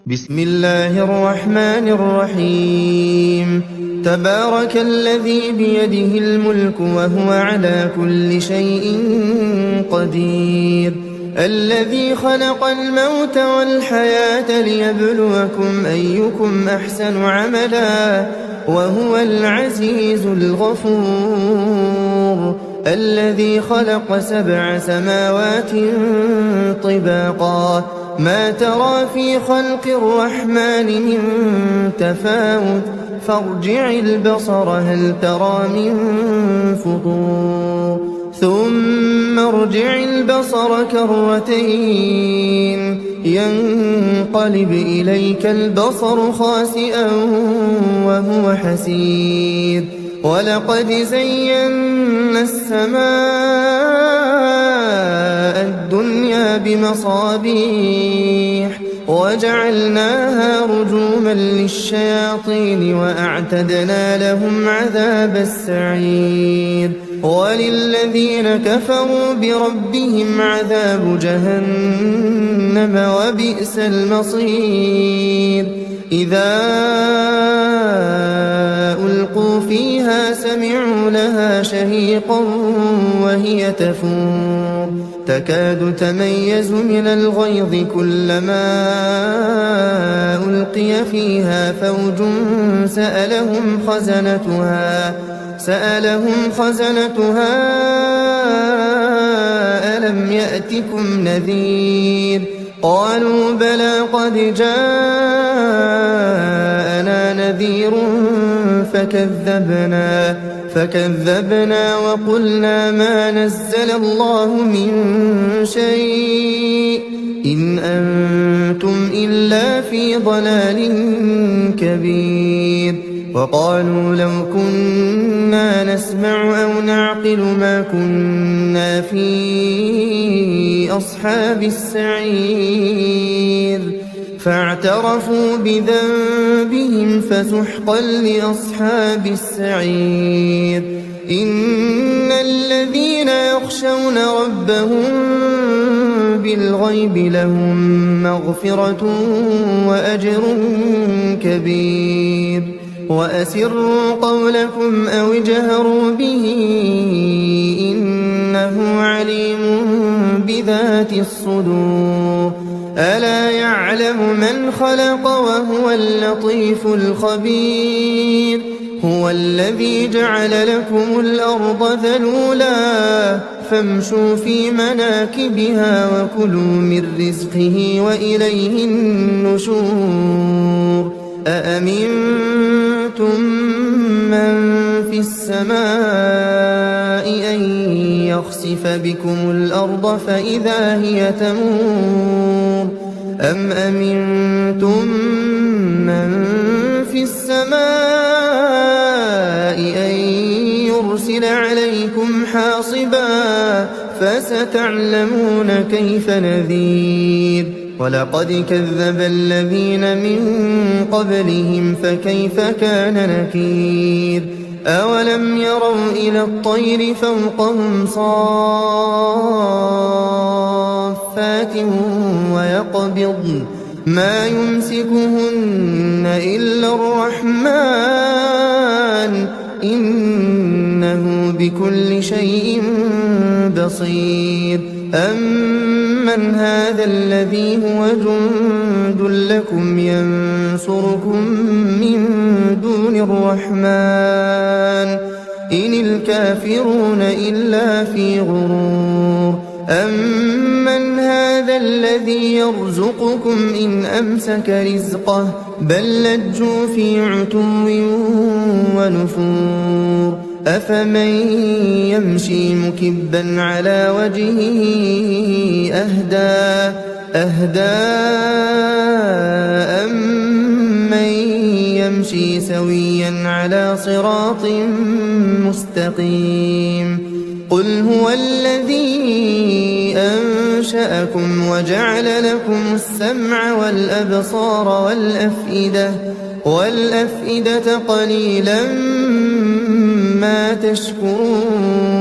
بسم الله الرحمن الرحيم. تبارك الذي بيده الملك وهو على كل شيء قدير، الذي خلق الموت والحياة ليبلوكم أيكم أحسن عملا وهو العزيز الغفور، الذي خلق 7 سماوات طباقا ما ترى في خلق الرحمن من تفاوت فارجع البصر هل ترى من فطور ثم ارجع البصر كرتين ينقلب إليك البصر خاسئا وهو حسير، ولقد زينا السماء الدنيا بمصابيح وجعلناها رجوما للشياطين وأعتدنا لهم عذاب السعير، وللذين كفروا بربهم عذاب جهنم وبئس المصير. إذا ألقوا فيها سمعوا لها شهيقا وهي تفور تكاد تميز من الغيظ كلما ألقي فيها فوج سألهم خزنتها ألم يأتكم نذير؟ قالوا بلى قد جاءنا نذير فكذبنا وقلنا ما نزل الله من شيء إن أنتم إلا في ضلال كبير. وقالوا لو كنا نسمع أو نعقل ما كنا في أصحاب السعير، فاعترفوا بذنبهم فسحقا لأصحاب السعير. إن الذين يخشون ربهم بالغيب لهم مغفرة وأجر كبير. وأسروا قولكم أو اجهروا به إنه عليم بذات الصدور. ألا يعلم من خلق وهو اللطيف الخبير. هو الذي جعل لكم الأرض ذلولا فامشوا في مناكبها وكلوا من رزقه وإليه النشور. أأمنتم من في السماء أن يخسف بكم الأرض فإذا هي تمور أم أمنتم من في السماء أن يرسل عليكم حاصبا فستعلمون كيف نذير. ولقد كذب الذين من قبلهم فكيف كان نكير. أولم يروا إلى الطير فوقهم صافات ويقبضن ما يمسكهن إلا الرحمن إنه بكل شيء بصير. أمن هذا الذي هو جند لكم ينصركم من دون الرحمن إن الكافرون إلا في غرور. أمن هذا الذي يرزقكم إن أمسك رزقه بل لجوا في عتو ونفور. أفمن يمشي مكبا على وجهه أهدى أمن يمشي سويا على صراط مستقيم. قل هو الذي أنشأكم وجعل لكم السمع والأبصار والأفئدة قليلا ما تشكرون.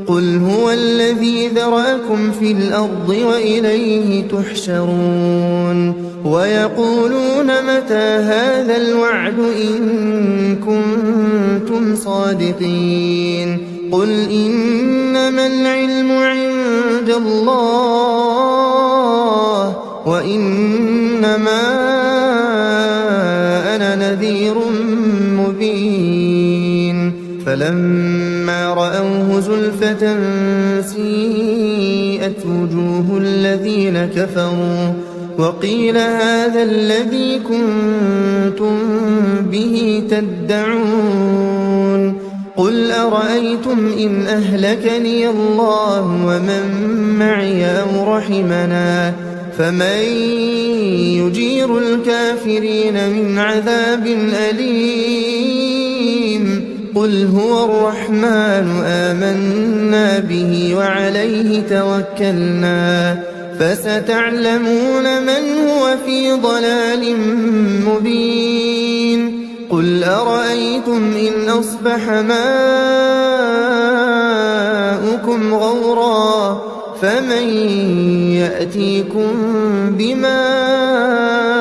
قل هو الذي ذرأكم في الأرض وإليه تحشرون ويقولون متى هذا الوعد إن كنتم صادقين قل إنما العلم عند الله وإنما أنا نذير مبين فلما رأوه زلفة سيئت وجوه الذين كفروا وقيل هذا الذي كنتم به تدعون قل أرأيتم إن أهلكني الله ومن معي أو رحمنا فمن يجير الكافرين من عذاب أليم قل هو الرحمن آمنا به وعليه توكلنا فستعلمون من هو في ضلال مبين قل أرأيتم إن أصبح ماؤكم غورا فمن يأتيكم بماء